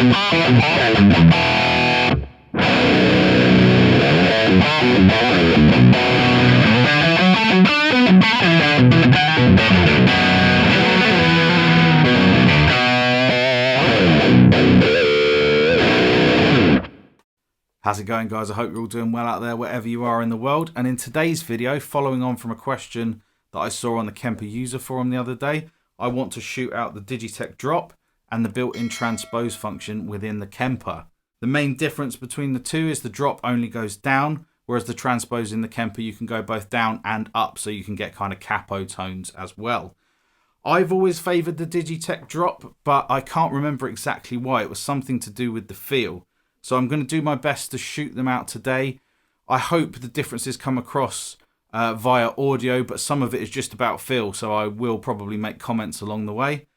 How's it going, guys? I hope you're all doing well out there wherever you are in the world. And in today's video, following on from a question that I saw on the Kemper user forum the other day, I want to shoot out the Digitech drop and the built-in transpose function within the Kemper. The main difference between the two is the drop only goes down, whereas the transpose in the Kemper you can go both down and up, so you can get kind of capo tones as well. I've always favoured the Digitech drop, but I can't remember exactly why. It was something to do with the feel. So I'm going to do my best to shoot them out today. I hope the differences come across via audio, but some of it is just about feel, so I will probably make comments along the way.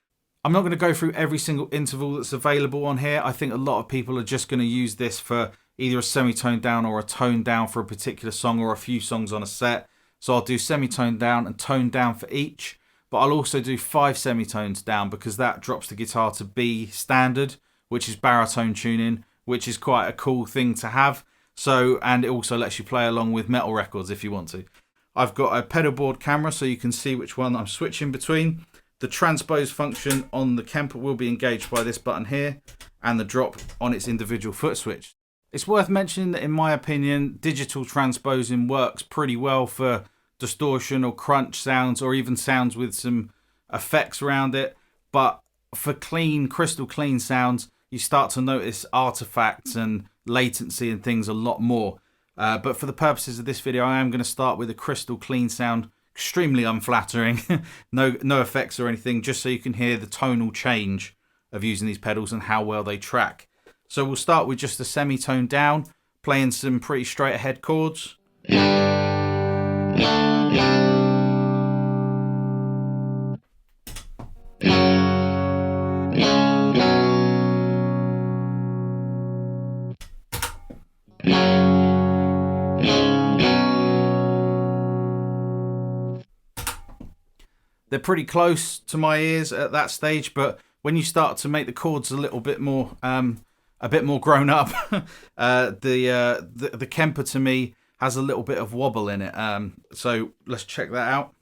I'm not going to go through every single interval that's available on here. I think a lot of people are just going to use this for either a semitone down or a tone down for a particular song or a few songs on a set. So I'll do semitone down and tone down for each, but I'll also do 5 semitones down because that drops the guitar to B standard, which is baritone tuning, which is quite a cool thing to have. So, and it also lets you play along with metal records if you want to. I've got a pedal board camera so you can see which one I'm switching between. The transpose function on the Kemper will be engaged by this button here, and the drop on its individual foot switch. It's worth mentioning that in my opinion, digital transposing works pretty well for distortion or crunch sounds, or even sounds with some effects around it. But for clean, crystal clean sounds, you start to notice artifacts and latency and things a lot more. But for the purposes of this video, I am going to start with a crystal clean sound, extremely unflattering, no effects or anything, just so you can hear the tonal change of using these pedals and how well they track. So we'll start with just a semitone down, playing some pretty straight ahead chords. They're pretty close to my ears at that stage, but when you start to make the chords a little bit more grown up, the Kemper to me has a little bit of wobble in it. So let's check that out.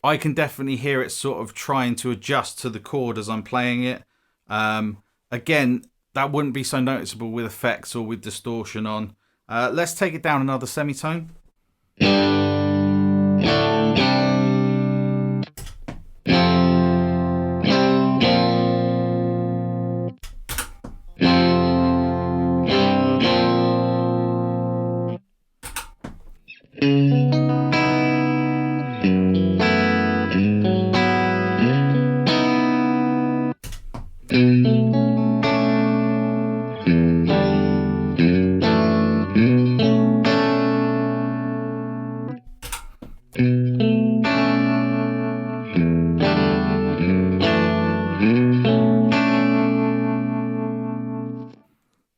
I can definitely hear it sort of trying to adjust to the chord as I'm playing it. Again, that wouldn't be so noticeable with effects or with distortion on. Let's take it down another semitone.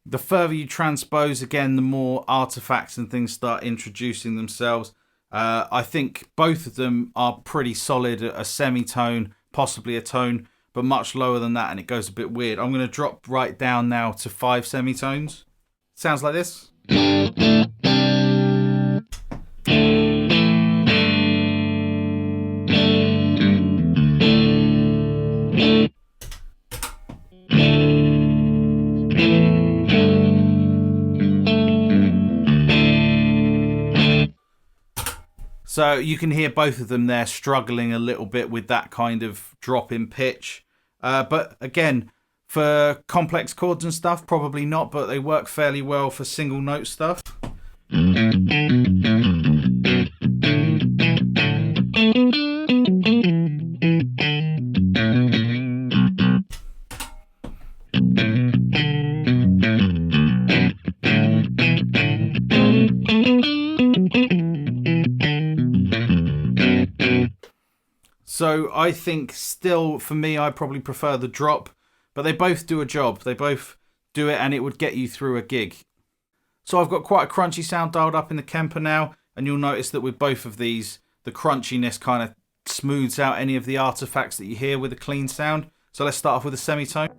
The further you transpose, again, the more artifacts and things start introducing themselves. I think both of them are pretty solid at a semitone, possibly a tone, but much lower than that, and it goes a bit weird. I'm going to drop right down now to 5 semitones. Sounds like this. So you can hear both of them there struggling a little bit with that kind of drop in pitch. But again, for complex chords and stuff, probably not, but they work fairly well for single note stuff. So I think still, for me, I probably prefer the drop, but they both do a job. They both do it and it would get you through a gig. So I've got quite a crunchy sound dialed up in the Kemper now, and you'll notice that with both of these, the crunchiness kind of smooths out any of the artifacts that you hear with a clean sound. So let's start off with a semitone.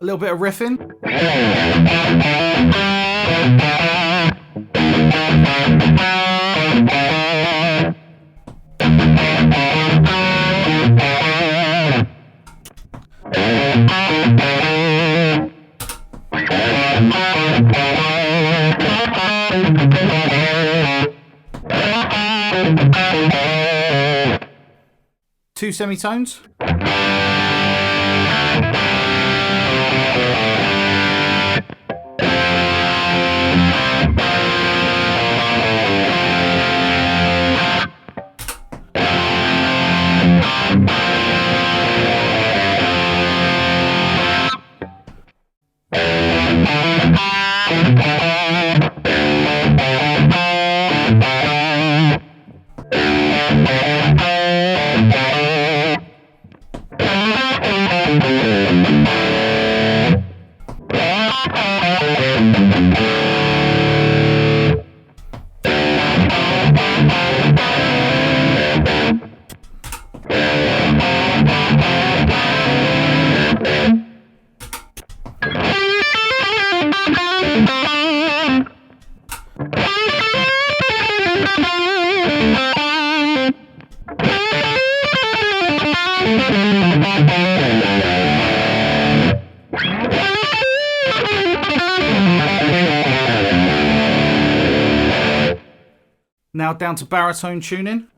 A little bit of riffing. Two semitones. Now down to baritone tuning.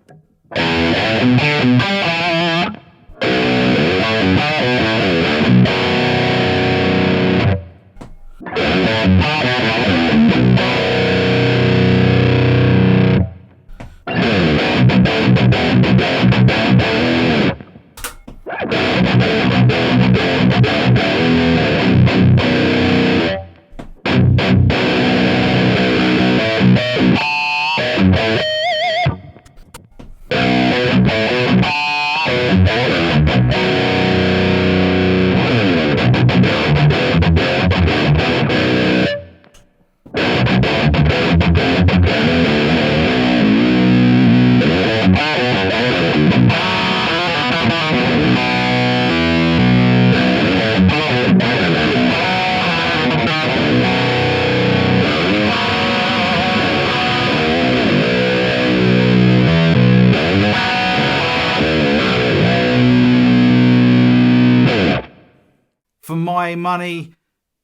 For my money,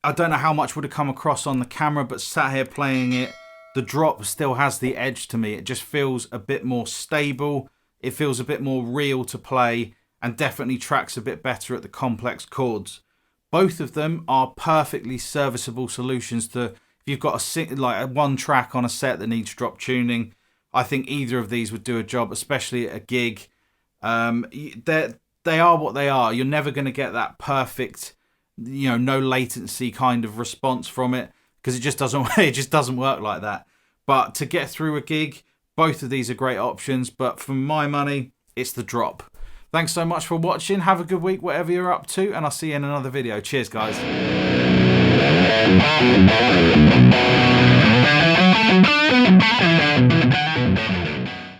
I don't know how much would have come across on the camera, but sat here playing it, the drop still has the edge to me. It just feels a bit more stable. It feels a bit more real to play and definitely tracks a bit better at the complex chords. Both of them are perfectly serviceable solutions to if you've got a one track on a set that needs drop tuning. I think either of these would do a job, especially at a gig. They are what they are. You're never going to get that perfect, no latency kind of response from it, because it just doesn't work like that. But to get through a gig, both of these are great options, but for my money, it's the drop. Thanks so much for watching. Have a good week, whatever you're up to, and I'll see you in another video. Cheers, guys.